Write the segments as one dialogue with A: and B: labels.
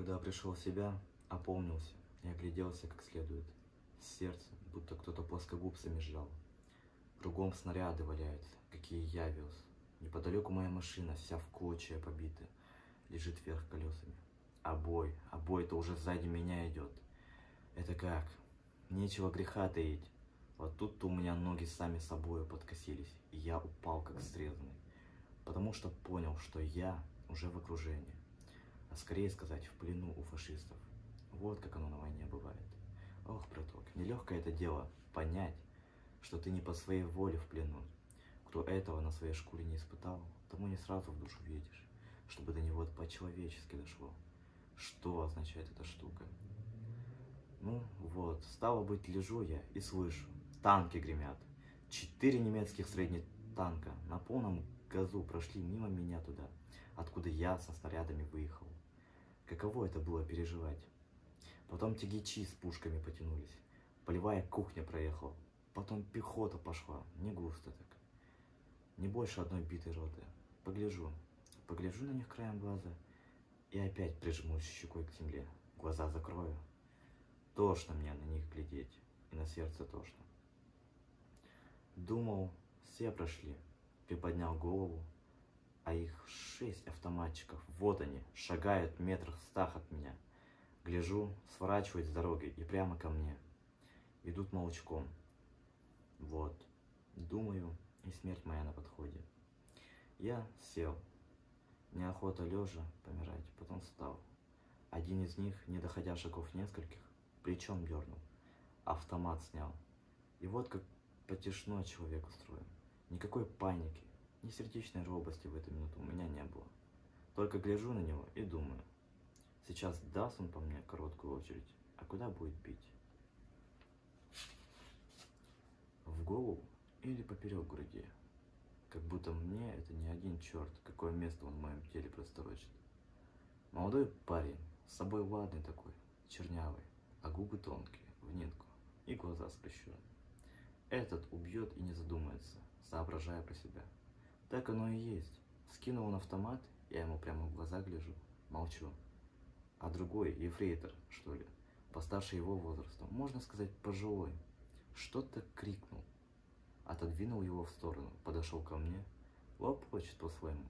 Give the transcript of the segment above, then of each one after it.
A: Когда пришел в себя, опомнился и огляделся как следует. Сердце, будто кто-то плоскогубцами сжал. Кругом снаряды валяются, какие я вез. Неподалеку моя машина, вся в клочья побита, лежит вверх колесами. А бой-то уже сзади меня идет. Это как? Нечего греха таить. Вот тут-то у меня ноги сами собою подкосились, и я упал как срезанный. Потому что понял, что я уже в окружении. А скорее сказать, в плену у фашистов. Вот как оно на войне бывает. Ох, браток, нелегкое это дело понять, что ты не по своей воле в плену. Кто этого на своей шкуре не испытал, тому не сразу в душу видишь, чтобы до него по-человечески дошло. Что означает эта штука? Ну вот, стало быть, лежу я и слышу, танки гремят. 4 немецких средних танка на полном газу прошли мимо меня туда, откуда я со снарядами выехал. Каково это было переживать? Потом тягачи с пушками потянулись, полевая кухня проехала, потом пехота пошла, не густо так. Не больше одной битой роты. Погляжу на них краем глаза и опять прижмусь щекой к земле, глаза закрою. Тошно мне на них глядеть, и на сердце тошно. Думал, все прошли, приподнял голову, а их 6 автоматчиков, вот они, шагают метрах в 100 от меня. Гляжу, сворачивают с дороги и прямо ко мне. Идут молчком. Вот, думаю, и смерть моя на подходе. Я сел, неохота лежа помирать, потом встал. Один из них, не доходя шагов нескольких, плечом дернул, автомат снял. И вот как потешно человек устроен. Никакой паники, ни сердечной робости в эту минуту у меня не было. Только гляжу на него и думаю, сейчас даст он по мне короткую очередь, а куда будет бить? В голову или поперек груди? Как будто мне это не один черт, какое место он в моем теле просторочит. Молодой парень, с собой ладный такой, чернявый, а губы тонкие, в нитку, и глаза скрещены. Этот убьет и не задумается, соображая про себя. Так оно и есть. Скинул он автомат, я ему прямо в глаза гляжу, молчу. А другой, ефрейтор, что ли, постарше его возрастом, можно сказать, пожилой, что-то крикнул. Отодвинул его в сторону, подошел ко мне, лопочет по-своему.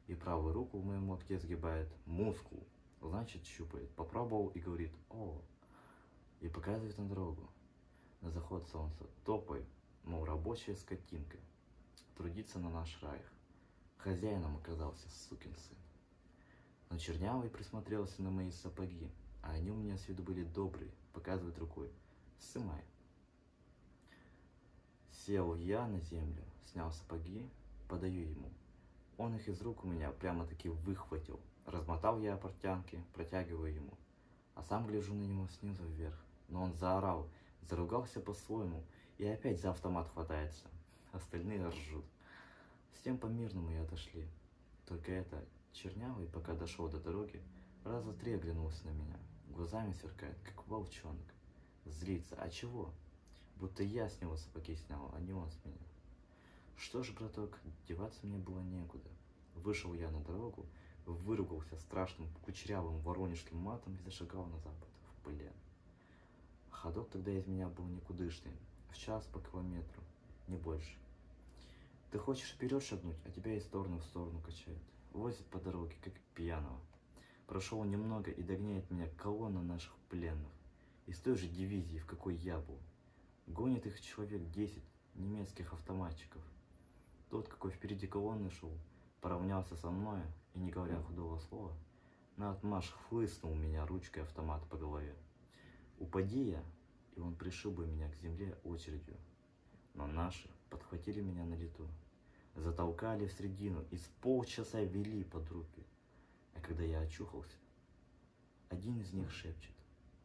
A: И правую руку в моем локте сгибает, мускул, значит щупает. Попробовал и говорит, о, и показывает на дорогу. На заход солнца, топай, мол, рабочая скотинка, трудиться на наш райх. Хозяином оказался сукин сын. Но чернявый присмотрелся на мои сапоги, а они у меня с виду были добрые, показывает рукой, сымай. Сел я на землю, снял сапоги, подаю ему. Он их из рук у меня прямо-таки выхватил. Размотал я портянки, протягиваю ему. А сам гляжу на него снизу вверх. Но он заорал, заругался по-своему и опять за автомат хватается. Остальные ржут. С тем по-мирному и отошли. Только это, чернявый, пока дошел до дороги, раза 3 оглянулся на меня. Глазами сверкает, как волчонок. Злится. А чего? Будто я с него сапоги снял, а не он с меня. Что ж, браток, деваться мне было некуда. Вышел я на дорогу, выругался страшным кучерявым воронежским матом и зашагал на запад, в плен. Ходок тогда из меня был никудышный, в час по километру, не больше. Ты хочешь вперед шагнуть, а тебя из стороны в сторону качает. Возит по дороге, как пьяного. Прошел немного и догоняет меня колонна наших пленных. Из той же дивизии, в какой я был. Гонит их человек 10 немецких автоматчиков. Тот, какой впереди колонны шел, поравнялся со мной и, не говоря худого слова, наотмашь хлыстнул меня ручкой автомата по голове. Упади я, и он пришиб бы меня к земле очередью. Но наши подхватили меня на лету, затолкали в средину и с полчаса вели под руки. А когда я очухался, один из них шепчет,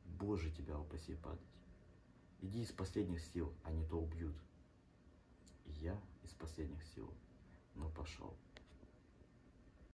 A: Боже, тебя упаси падать. Иди из последних сил, а не то убьют. И я из последних сил, но пошел.